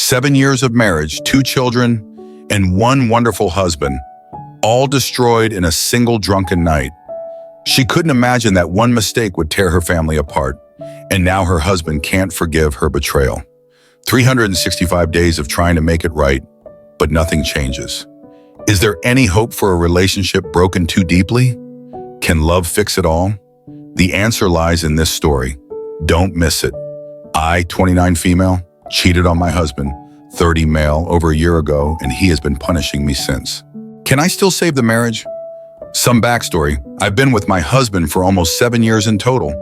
7 years of marriage, 2 children, and 1 wonderful husband, all destroyed in a single drunken night. She couldn't imagine that one mistake would tear her family apart, and now her husband can't forgive her betrayal. 365 days of trying to make it right, but nothing changes. Is there any hope for a relationship broken too deeply? Can love fix it all? The answer lies in this story. Don't miss it. I, 29 female, cheated on my husband, 30 male, over a year ago, and he has been punishing me since. Can I still save the marriage? Some backstory. I've been with my husband for almost 7 years in total.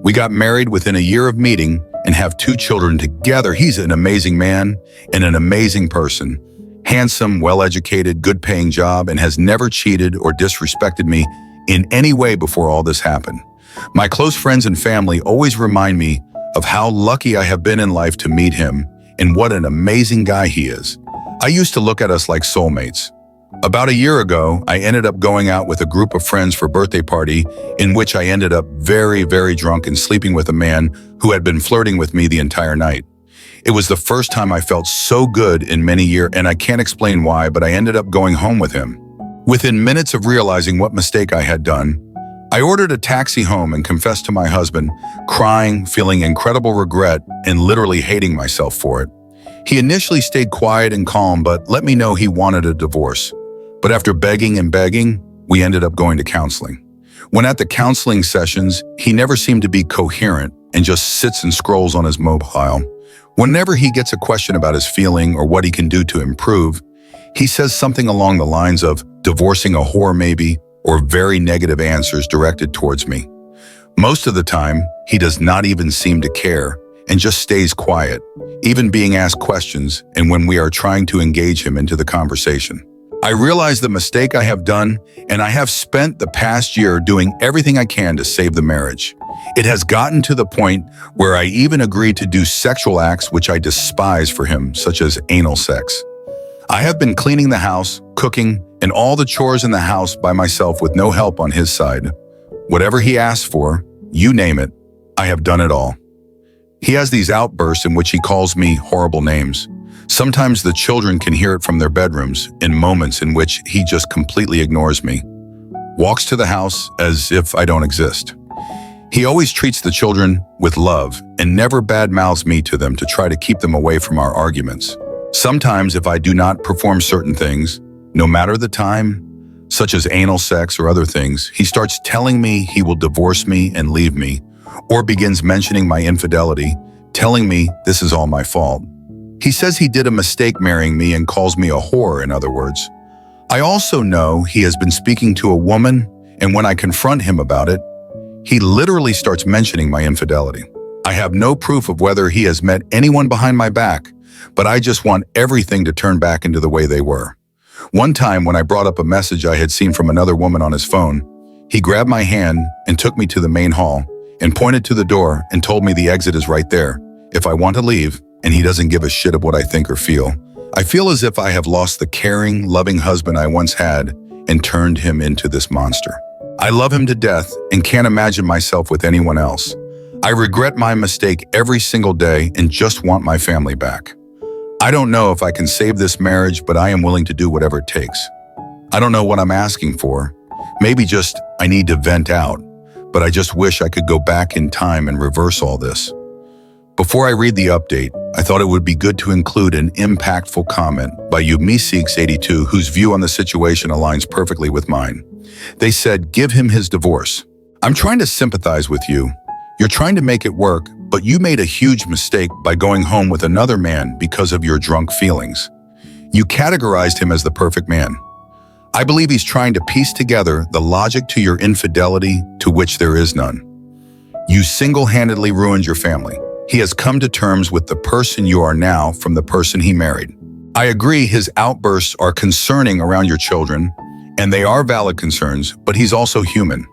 We got married within a year of meeting and have 2 children together. He's an amazing man and an amazing person. Handsome, well-educated, good-paying job, and has never cheated or disrespected me in any way before all this happened. My close friends and family always remind me of how lucky I have been in life to meet him and what an amazing guy he is. I used to look at us like soulmates. About a year ago, I ended up going out with a group of friends for a birthday party in which I ended up very drunk and sleeping with a man who had been flirting with me the entire night. It was the first time I felt so good in many years, and I can't explain why, but I ended up going home with him. Within minutes of realizing what mistake I had done, I ordered a taxi home and confessed to my husband, crying, feeling incredible regret, and literally hating myself for it. He initially stayed quiet and calm, but let me know he wanted a divorce. But after begging and begging, we ended up going to counseling. When at the counseling sessions, he never seemed to be coherent and just sits and scrolls on his mobile. Whenever he gets a question about his feeling or what he can do to improve, he says something along the lines of divorcing a whore maybe, or very negative answers directed towards me. Most of the time, he does not even seem to care and just stays quiet, even being asked questions and when we are trying to engage him into the conversation. I realize the mistake I have done, and I have spent the past year doing everything I can to save the marriage. It has gotten to the point where I even agreed to do sexual acts which I despise for him, such as anal sex. I have been cleaning the house, cooking, and all the chores in the house by myself with no help on his side. Whatever he asks for, you name it, I have done it all. He has these outbursts in which he calls me horrible names. Sometimes the children can hear it from their bedrooms in moments in which he just completely ignores me. Walks to the house as if I don't exist. He always treats the children with love and never badmouths me to them to try to keep them away from our arguments. Sometimes if I do not perform certain things, no matter the time, such as anal sex or other things, he starts telling me he will divorce me and leave me, or begins mentioning my infidelity, telling me this is all my fault. He says he did a mistake marrying me and calls me a whore, in other words. I also know he has been speaking to a woman, and when I confront him about it, he literally starts mentioning my infidelity. I have no proof of whether he has met anyone behind my back, but I just want everything to turn back into the way they were. One time when I brought up a message I had seen from another woman on his phone, he grabbed my hand and took me to the main hall and pointed to the door and told me the exit is right there. If I want to leave, and he doesn't give a shit of what I think or feel. I feel as if I have lost the caring, loving husband I once had and turned him into this monster. I love him to death and can't imagine myself with anyone else. I regret my mistake every single day and just want my family back. I don't know if I can save this marriage, but I am willing to do whatever it takes. I don't know what I'm asking for. Maybe just I need to vent out, but I just wish I could go back in time and reverse all this. Before I read the update, I thought it would be good to include an impactful comment by Umeseeks82, whose view on the situation aligns perfectly with mine. They said, give him his divorce. I'm trying to sympathize with you. You're trying to make it work, but you made a huge mistake by going home with another man because of your drunk feelings. You categorized him as the perfect man. I believe he's trying to piece together the logic to your infidelity to which there is none. You single-handedly ruined your family. He has come to terms with the person you are now from the person he married. I agree his outbursts are concerning around your children, and they are valid concerns, but he's also human.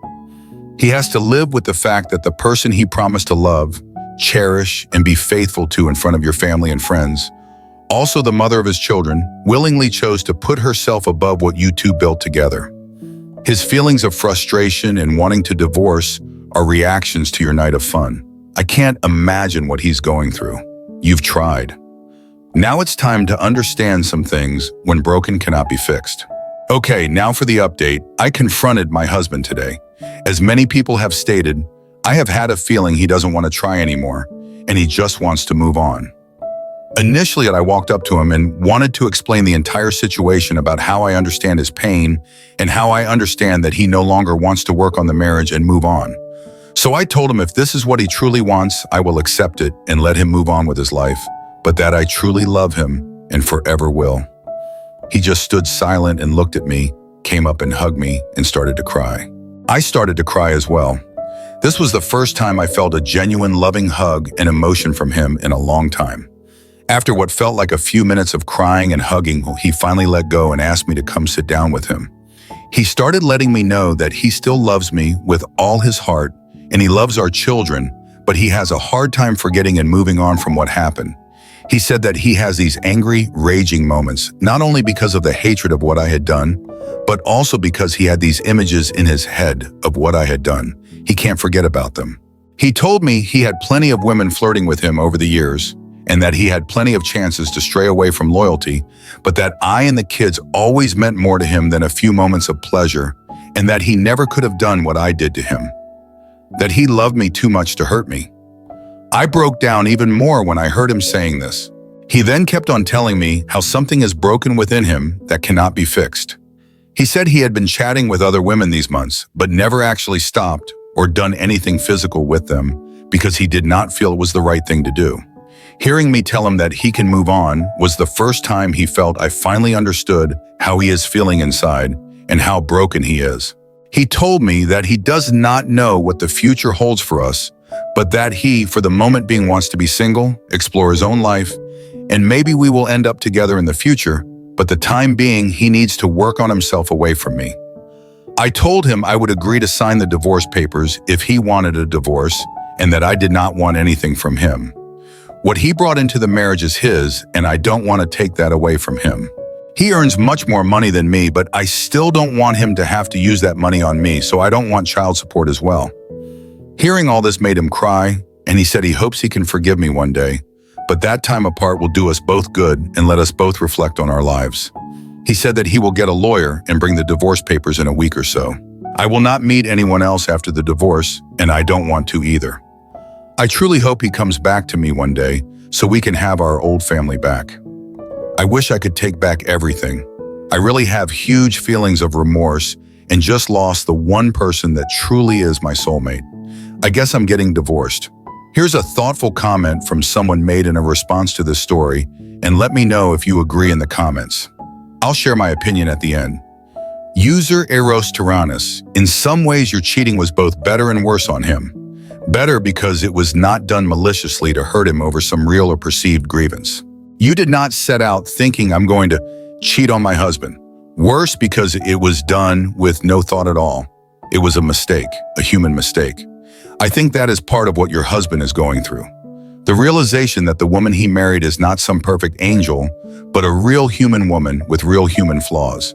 He has to live with the fact that the person he promised to love, cherish, and be faithful to in front of your family and friends, also the mother of his children, willingly chose to put herself above what you two built together. His feelings of frustration and wanting to divorce are reactions to your night of fun. I can't imagine what he's going through. You've tried. Now it's time to understand some things when broken cannot be fixed. Okay, now for the update. I confronted my husband today. As many people have stated, I have had a feeling he doesn't want to try anymore, and he just wants to move on. Initially, I walked up to him and wanted to explain the entire situation about how I understand his pain and how I understand that he no longer wants to work on the marriage and move on. So I told him if this is what he truly wants, I will accept it and let him move on with his life, but that I truly love him and forever will. He just stood silent and looked at me, came up and hugged me, and started to cry. I started to cry as well. This was the first time I felt a genuine loving hug and emotion from him in a long time. After what felt like a few minutes of crying and hugging, he finally let go and asked me to come sit down with him. He started letting me know that he still loves me with all his heart and he loves our children, but he has a hard time forgetting and moving on from what happened. He said that he has these angry, raging moments, not only because of the hatred of what I had done, but also because he had these images in his head of what I had done. He can't forget about them. He told me he had plenty of women flirting with him over the years, and that he had plenty of chances to stray away from loyalty, but that I and the kids always meant more to him than a few moments of pleasure, and that he never could have done what I did to him. That he loved me too much to hurt me. I broke down even more when I heard him saying this. He then kept on telling me how something is broken within him that cannot be fixed. He said he had been chatting with other women these months, but never actually stopped or done anything physical with them because he did not feel it was the right thing to do. Hearing me tell him that he can move on was the first time he felt I finally understood how he is feeling inside and how broken he is. He told me that he does not know what the future holds for us, but that he, for the moment being, wants to be single, explore his own life, and maybe we will end up together in the future, but the time being, he needs to work on himself away from me. I told him I would agree to sign the divorce papers if he wanted a divorce and that I did not want anything from him. What he brought into the marriage is his, and I don't want to take that away from him. He earns much more money than me, but I still don't want him to have to use that money on me, so I don't want child support as well. Hearing all this made him cry, and he said he hopes he can forgive me one day, but that time apart will do us both good and let us both reflect on our lives. He said that he will get a lawyer and bring the divorce papers in a week or so. I will not meet anyone else after the divorce, and I don't want to either. I truly hope he comes back to me one day so we can have our old family back. I wish I could take back everything. I really have huge feelings of remorse and just lost the one person that truly is my soulmate. I guess I'm getting divorced. Here's a thoughtful comment from someone made in a response to this story, and let me know if you agree in the comments. I'll share my opinion at the end. User Eros Tyrannus, in some ways your cheating was both better and worse on him. Better because it was not done maliciously to hurt him over some real or perceived grievance. You did not set out thinking I'm going to cheat on my husband. Worse because it was done with no thought at all. It was a mistake, a human mistake. I think that is part of what your husband is going through. The realization that the woman he married is not some perfect angel, but a real human woman with real human flaws.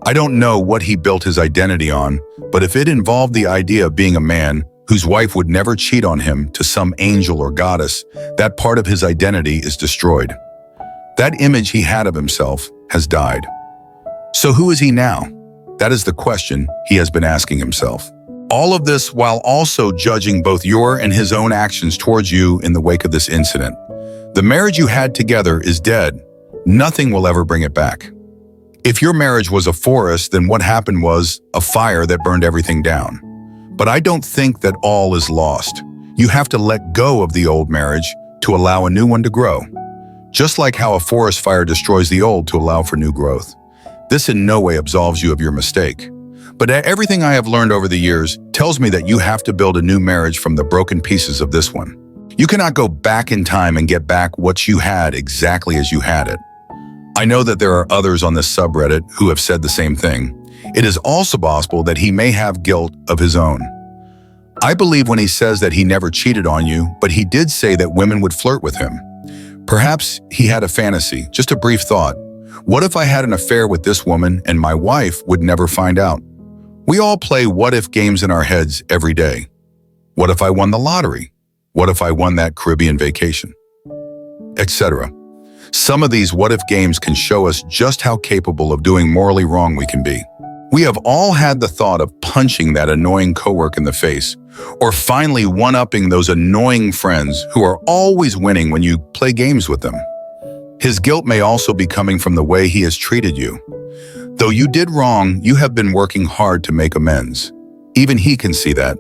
I don't know what he built his identity on, but if it involved the idea of being a man whose wife would never cheat on him to some angel or goddess, that part of his identity is destroyed. That image he had of himself has died. So who is he now? That is the question he has been asking himself. All of this while also judging both your and his own actions towards you in the wake of this incident. The marriage you had together is dead. Nothing will ever bring it back. If your marriage was a forest, then what happened was a fire that burned everything down. But I don't think that all is lost. You have to let go of the old marriage to allow a new one to grow. Just like how a forest fire destroys the old to allow for new growth. This in no way absolves you of your mistake. But everything I have learned over the years tells me that you have to build a new marriage from the broken pieces of this one. You cannot go back in time and get back what you had exactly as you had it. I know that there are others on this subreddit who have said the same thing. It is also possible that he may have guilt of his own. I believe when he says that he never cheated on you, but he did say that women would flirt with him. Perhaps he had a fantasy, just a brief thought. What if I had an affair with this woman and my wife would never find out? We all play what-if games in our heads every day. What if I won the lottery? What if I won that Caribbean vacation? Etc. Some of these what-if games can show us just how capable of doing morally wrong we can be. We have all had the thought of punching that annoying coworker in the face, or finally one-upping those annoying friends who are always winning when you play games with them. His guilt may also be coming from the way he has treated you. Though you did wrong, you have been working hard to make amends. Even he can see that.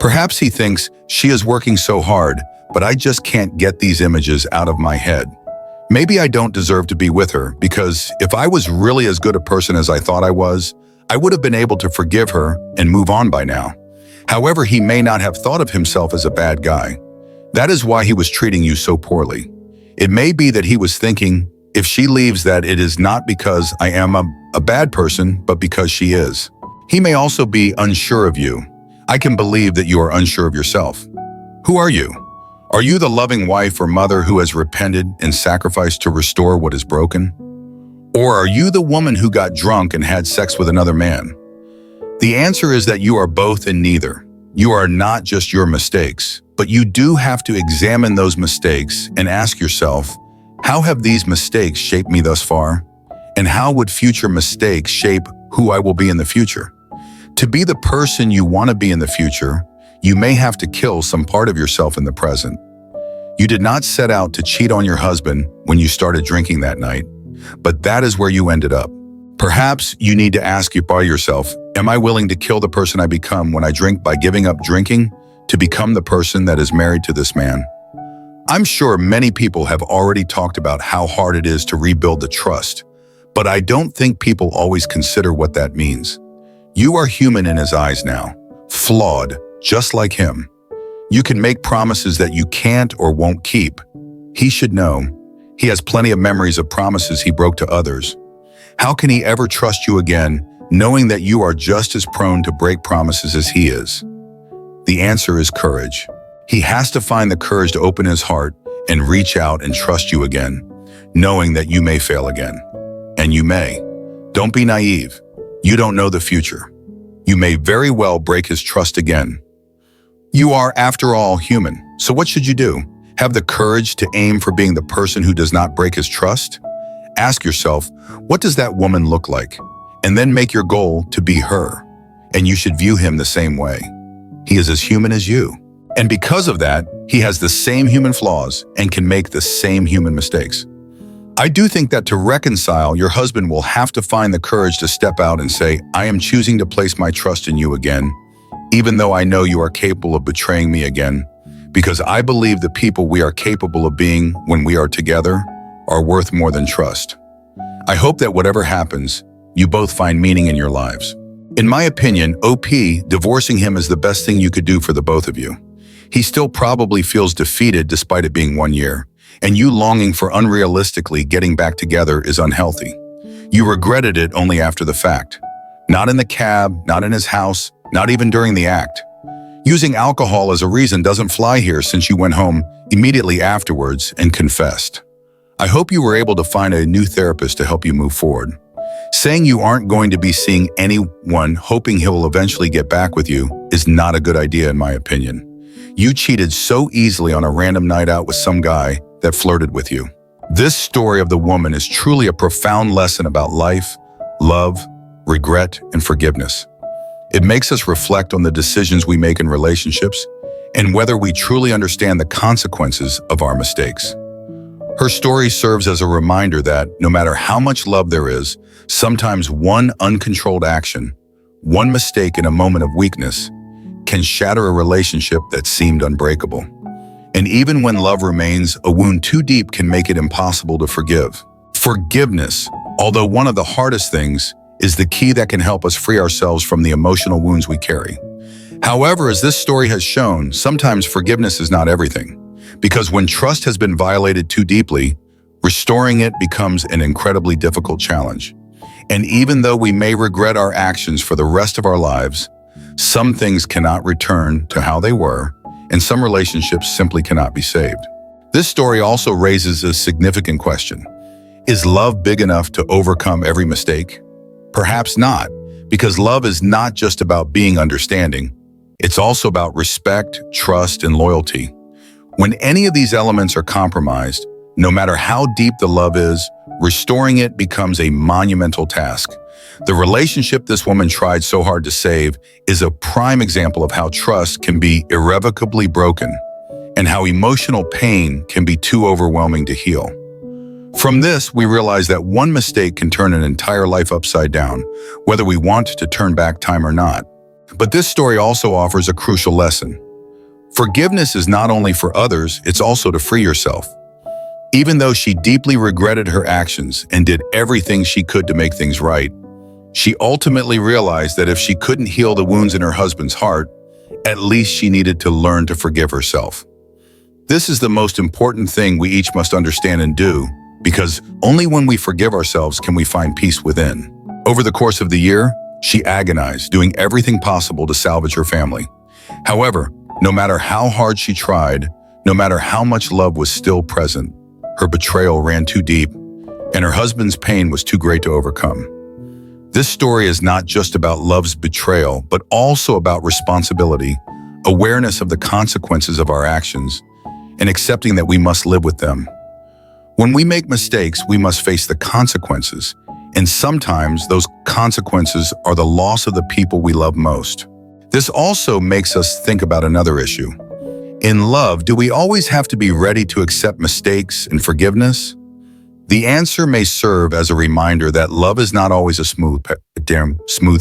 Perhaps he thinks, she is working so hard, but I just can't get these images out of my head. Maybe I don't deserve to be with her, because if I was really as good a person as I thought I was, I would have been able to forgive her and move on by now. However, he may not have thought of himself as a bad guy. That is why he was treating you so poorly. It may be that he was thinking, if she leaves, that it is not because I am a bad person, but because she is. He may also be unsure of you. I can believe that you are unsure of yourself. Who are you? Are you the loving wife or mother who has repented and sacrificed to restore what is broken? Or are you the woman who got drunk and had sex with another man? The answer is that you are both and neither. You are not just your mistakes, but you do have to examine those mistakes and ask yourself, how have these mistakes shaped me thus far? And how would future mistakes shape who I will be in the future? To be the person you want to be in the future, you may have to kill some part of yourself in the present. You did not set out to cheat on your husband when you started drinking that night, but that is where you ended up. Perhaps you need to ask yourself, am I willing to kill the person I become when I drink by giving up drinking to become the person that is married to this man? I'm sure many people have already talked about how hard it is to rebuild the trust, but I don't think people always consider what that means. You are human in his eyes now, flawed, just like him. You can make promises that you can't or won't keep. He should know. He has plenty of memories of promises he broke to others. How can he ever trust you again, knowing that you are just as prone to break promises as he is? The answer is courage. He has to find the courage to open his heart and reach out and trust you again, knowing that you may fail again. And you may. Don't be naive. You don't know the future. You may very well break his trust again. You are, after all, human. So what should you do? Have the courage to aim for being the person who does not break his trust? Ask yourself, what does that woman look like? And then make your goal to be her. And you should view him the same way. He is as human as you. And because of that, he has the same human flaws and can make the same human mistakes. I do think that to reconcile, your husband will have to find the courage to step out and say, I am choosing to place my trust in you again, even though I know you are capable of betraying me again, because I believe the people we are capable of being when we are together are worth more than trust. I hope that whatever happens, you both find meaning in your lives. In my opinion, divorcing him is the best thing you could do for the both of you. He still probably feels defeated despite it being 1 year, and you longing for unrealistically getting back together is unhealthy. You regretted it only after the fact. Not in the cab, not in his house, not even during the act. Using alcohol as a reason doesn't fly here since you went home immediately afterwards and confessed. I hope you were able to find a new therapist to help you move forward. Saying you aren't going to be seeing anyone hoping he'll eventually get back with you is not a good idea in my opinion. You cheated so easily on a random night out with some guy that flirted with you. This story of the woman is truly a profound lesson about life, love, regret, and forgiveness. It makes us reflect on the decisions we make in relationships and whether we truly understand the consequences of our mistakes. Her story serves as a reminder that no matter how much love there is, sometimes one uncontrolled action, one mistake in a moment of weakness, can shatter a relationship that seemed unbreakable. And even when love remains, a wound too deep can make it impossible to forgive. Forgiveness, although one of the hardest things, is the key that can help us free ourselves from the emotional wounds we carry. However, as this story has shown, sometimes forgiveness is not everything. Because when trust has been violated too deeply, restoring it becomes an incredibly difficult challenge. And even though we may regret our actions for the rest of our lives, some things cannot return to how they were, and some relationships simply cannot be saved. This story also raises a significant question. Is love big enough to overcome every mistake? Perhaps not, because love is not just about being understanding. It's also about respect, trust, and loyalty. When any of these elements are compromised, No matter how deep the love is, restoring it becomes a monumental task. The relationship this woman tried so hard to save is a prime example of how trust can be irrevocably broken and how emotional pain can be too overwhelming to heal. From this, we realize that one mistake can turn an entire life upside down, whether we want to turn back time or not. But this story also offers a crucial lesson. Forgiveness is not only for others, it's also to free yourself. Even though she deeply regretted her actions and did everything she could to make things right, she ultimately realized that if she couldn't heal the wounds in her husband's heart, at least she needed to learn to forgive herself. This is the most important thing we each must understand and do, because only when we forgive ourselves can we find peace within. Over the course of the year, she agonized, doing everything possible to salvage her family. However, no matter how hard she tried, no matter how much love was still present, her betrayal ran too deep, and her husband's pain was too great to overcome. This story is not just about love's betrayal, but also about responsibility, awareness of the consequences of our actions, and accepting that we must live with them. When we make mistakes, we must face the consequences, and sometimes those consequences are the loss of the people we love most. This also makes us think about another issue. In love, do we always have to be ready to accept mistakes and forgiveness? The answer may serve as a reminder that love is not always a smooth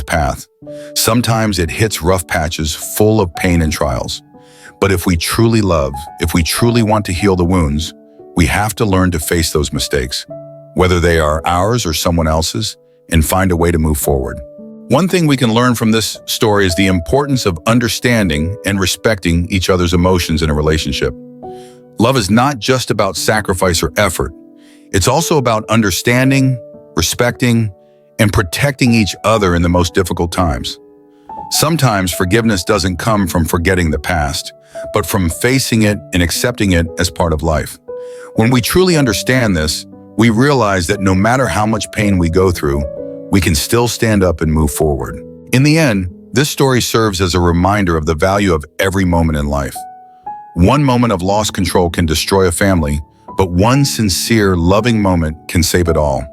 path. Sometimes it hits rough patches full of pain and trials. But if we truly love, if we truly want to heal the wounds, we have to learn to face those mistakes, whether they are ours or someone else's, and find a way to move forward. One thing we can learn from this story is the importance of understanding and respecting each other's emotions in a relationship. Love is not just about sacrifice or effort. It's also about understanding, respecting, and protecting each other in the most difficult times. Sometimes forgiveness doesn't come from forgetting the past, but from facing it and accepting it as part of life. When we truly understand this, we realize that no matter how much pain we go through, we can still stand up and move forward. In the end, this story serves as a reminder of the value of every moment in life. One moment of lost control can destroy a family, but one sincere, loving moment can save it all.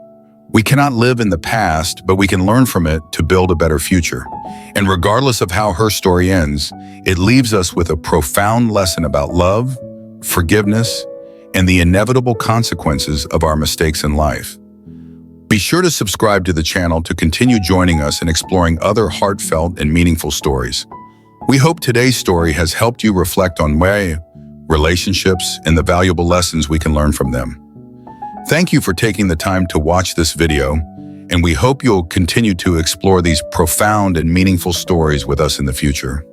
We cannot live in the past, but we can learn from it to build a better future. And regardless of how her story ends, it leaves us with a profound lesson about love, forgiveness, and the inevitable consequences of our mistakes in life. Be sure to subscribe to the channel to continue joining us in exploring other heartfelt and meaningful stories. We hope today's story has helped you reflect on relationships and the valuable lessons we can learn from them. Thank you for taking the time to watch this video, and we hope you'll continue to explore these profound and meaningful stories with us in the future.